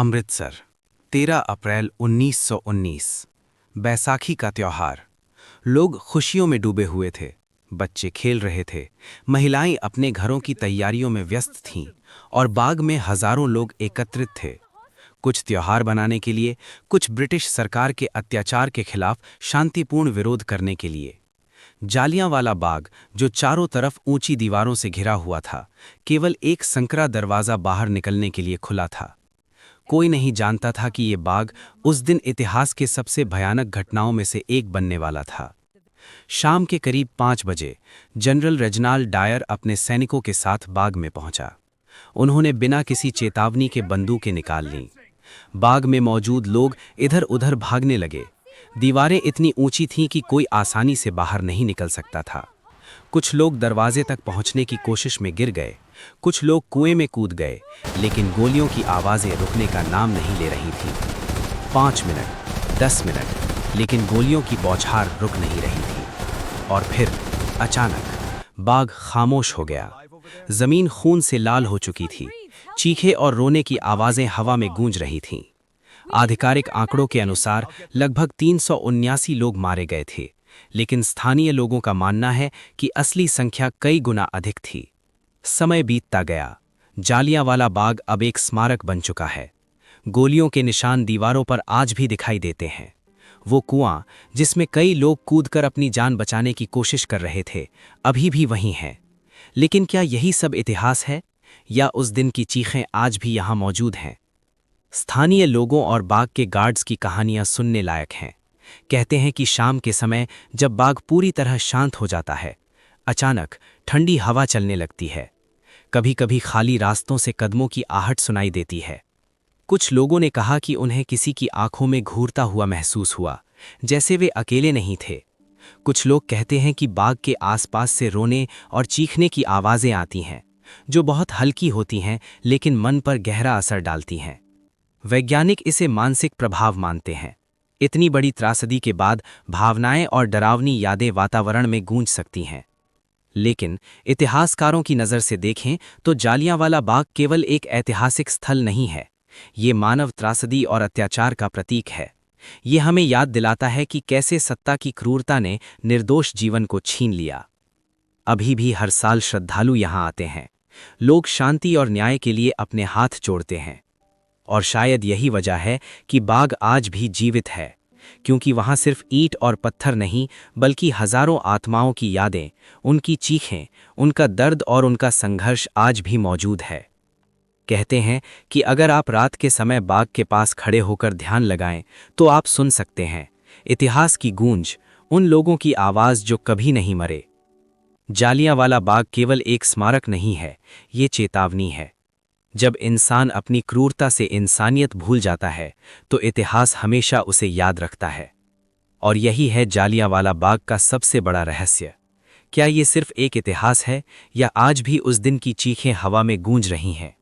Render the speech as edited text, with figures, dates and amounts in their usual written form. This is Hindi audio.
अमृतसर 13 अप्रैल 1919 बैसाखी का त्योहार। लोग खुशियों में डूबे हुए थे। बच्चे खेल रहे थे, महिलाएं अपने घरों की तैयारियों में व्यस्त थीं और बाग में हजारों लोग एकत्रित थे। कुछ त्योहार बनाने के लिए, कुछ ब्रिटिश सरकार के अत्याचार के खिलाफ शांतिपूर्ण विरोध करने के लिए। जालियांवाला बाग, जो चारों तरफ ऊंची दीवारों से घिरा हुआ था, केवल एक संकरा दरवाजा बाहर निकलने के लिए खुला था। कोई नहीं जानता था कि ये बाग उस दिन इतिहास के सबसे भयानक घटनाओं में से एक बनने वाला था। शाम के करीब 5 बजे जनरल रेजिनाल्ड डायर अपने सैनिकों के साथ बाग में पहुंचा। उन्होंने बिना किसी चेतावनी के बंदूकें निकाल लीं। बाग में मौजूद लोग इधर उधर भागने लगे। दीवारें इतनी ऊंची थीं कि कोई आसानी से बाहर नहीं निकल सकता था। कुछ लोग दरवाजे तक पहुंचने की कोशिश में गिर गए, कुछ लोग कुएं में कूद गए, लेकिन गोलियों की आवाज़ें रुकने का नाम नहीं ले रही थीं। 5 मिनट, 10 मिनट, लेकिन गोलियों की बौछार रुक नहीं रही थी। और फिर अचानक बाग खामोश हो गया। जमीन खून से लाल हो चुकी थी। चीखे और रोने की आवाज़ें हवा में गूंज रही थीं। आधिकारिक आंकड़ों के अनुसार लगभग 379 लोग मारे गए थे, लेकिन स्थानीय लोगों का मानना है कि असली संख्या कई गुना अधिक थी। समय बीतता गया। जालियांवाला बाग अब एक स्मारक बन चुका है। गोलियों के निशान दीवारों पर आज भी दिखाई देते हैं। वो कुआं, जिसमें कई लोग कूदकर अपनी जान बचाने की कोशिश कर रहे थे, अभी भी वहीं है। लेकिन क्या यही सब इतिहास है, या उस दिन की चीखें आज भी यहाँ मौजूद हैं? स्थानीय लोगों और बाग के गार्ड्स की कहानियां सुनने लायक हैं। कहते हैं कि शाम के समय जब बाग पूरी तरह शांत हो जाता है, अचानक ठंडी हवा चलने लगती है। कभी कभी खाली रास्तों से कदमों की आहट सुनाई देती है। कुछ लोगों ने कहा कि उन्हें किसी की आंखों में घूरता हुआ महसूस हुआ, जैसे वे अकेले नहीं थे। कुछ लोग कहते हैं कि बाग के आसपास से रोने और चीखने की आवाज़ें आती हैं, जो बहुत हल्की होती हैं लेकिन मन पर गहरा असर डालती हैं। वैज्ञानिक इसे मानसिक प्रभाव मानते हैं। इतनी बड़ी त्रासदी के बाद भावनाएं और डरावनी यादें वातावरण में गूंज सकती हैं। लेकिन इतिहासकारों की नज़र से देखें तो जालियांवाला बाग केवल एक ऐतिहासिक स्थल नहीं है, ये मानव त्रासदी और अत्याचार का प्रतीक है। ये हमें याद दिलाता है कि कैसे सत्ता की क्रूरता ने निर्दोष जीवन को छीन लिया। अभी भी हर साल श्रद्धालु यहाँ आते हैं। लोग शांति और न्याय के लिए अपने हाथ जोड़ते हैं। और शायद यही वजह है कि बाग आज भी जीवित है, क्योंकि वहाँ सिर्फ ईंट और पत्थर नहीं, बल्कि हजारों आत्माओं की यादें, उनकी चीखें, उनका दर्द और उनका संघर्ष आज भी मौजूद है। कहते हैं कि अगर आप रात के समय बाग के पास खड़े होकर ध्यान लगाएं, तो आप सुन सकते हैं इतिहास की गूंज, उन लोगों की आवाज़ जो कभी नहीं मरे। जालियांवाला बाग केवल एक स्मारक नहीं है, ये चेतावनी है। जब इंसान अपनी क्रूरता से इंसानियत भूल जाता है, तो इतिहास हमेशा उसे याद रखता है। और यही है जालियांवाला बाग का सबसे बड़ा रहस्य। क्या ये सिर्फ एक इतिहास है, या आज भी उस दिन की चीखें हवा में गूंज रही हैं?